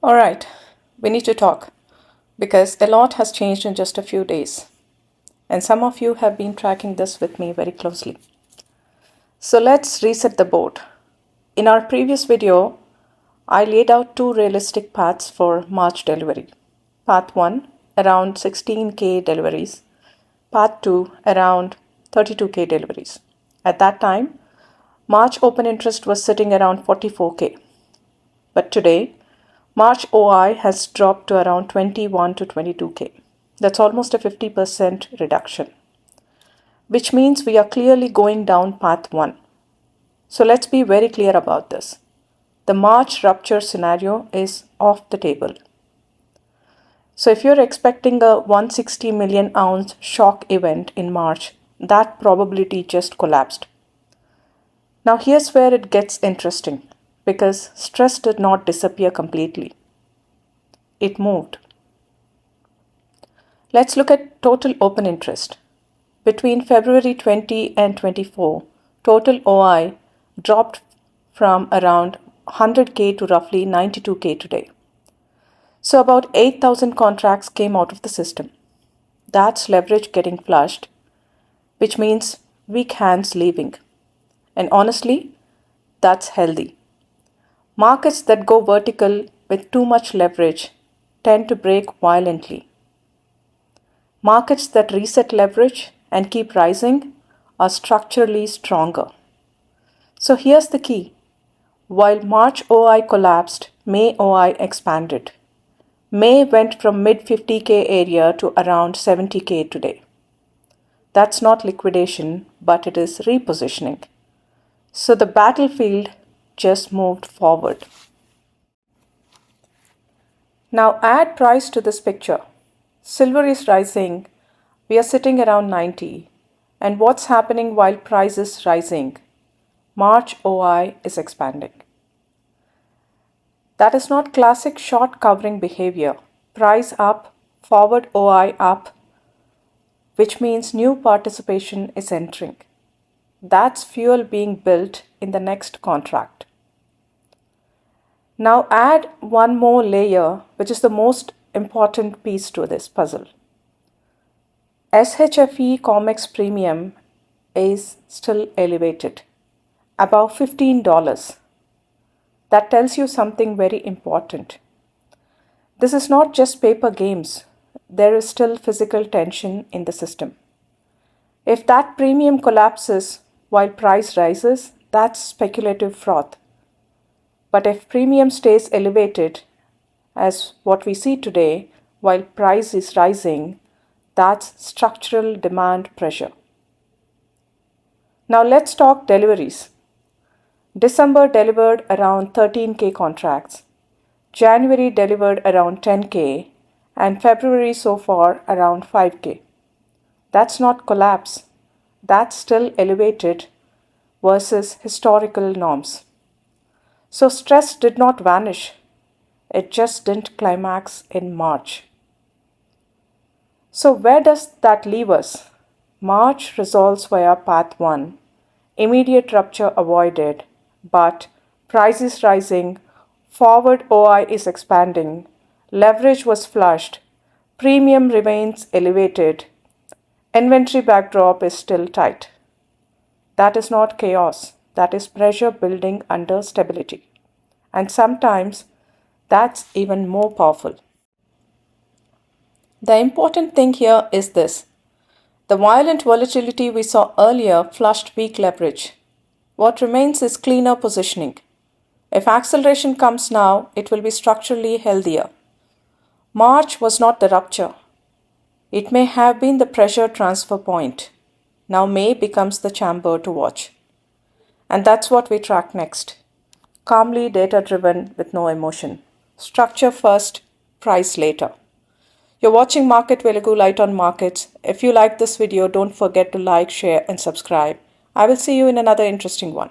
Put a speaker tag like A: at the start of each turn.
A: All right, we need to talk because a lot has changed in just a few days, and some of you have been tracking this with me very closely. So let's reset the board. In our previous video, I laid out two realistic paths for March delivery. Path 1, around 16K deliveries. Path 2, around 32K deliveries. At that time, March open interest was sitting around 44K. But today, March OI has dropped to around 21 to 22K. That's almost a 50% reduction, which means we are clearly going down path 1. So let's be very clear about this. The March rupture scenario is off the table. So if you're expecting a 160 million ounce shock event in March, that probability just collapsed. Now here's where it gets interesting because stress did not disappear completely. It moved. Let's look at total open interest. Between February 20 and 24, total OI dropped from around 100K to roughly 92K today. So about 8,000 contracts came out of the system. That's leverage getting flushed, which means weak hands leaving. And honestly, that's healthy. Markets that go vertical with too much leverage tend to break violently. Markets that reset leverage and keep rising are structurally stronger. So here's the key. While March OI collapsed, May OI expanded. May went from mid 50K area to around 70K today. That's not liquidation, but it is repositioning. So the battlefield just moved forward. Now add price to this picture. Silver is rising. We are sitting around 90. And what's happening while price is rising? March OI is expanding. That is not classic short covering behavior. Price up, forward OI up, which means new participation is entering. That's fuel being built in the next contract. Now add one more layer, which is the most important piece to this puzzle. SHFE Comex premium is still elevated, above $15. That tells you something very important. This is not just paper games. There is still physical tension in the system. If that premium collapses while price rises, that's speculative froth. But if premium stays elevated, as what we see today, while price is rising, that's structural demand pressure. Now let's talk deliveries. December delivered around 13K contracts. January delivered around 10K, and February so far around 5K. That's not collapse. That's still elevated versus historical norms. So stress did not vanish. It just didn't climax in March. So where does that leave us? March resolves via path 1. Immediate rupture avoided, but price is rising, forward OI is expanding, leverage was flushed, premium remains elevated, inventory backdrop is still tight. That is not chaos. That is pressure building under stability. And sometimes that's even more powerful. The important thing here is this. The violent volatility we saw earlier flushed weak leverage. What remains is cleaner positioning. If acceleration comes now, it will be structurally healthier. March was not the rupture. It may have been the pressure transfer point. Now May becomes the chamber to watch. And that's what we track next. Calmly data driven with no emotion. Structure first, price later. You're watching MarketVelugu Light on Markets. If you like this video, don't forget to like, share and subscribe. I will see you in another interesting one.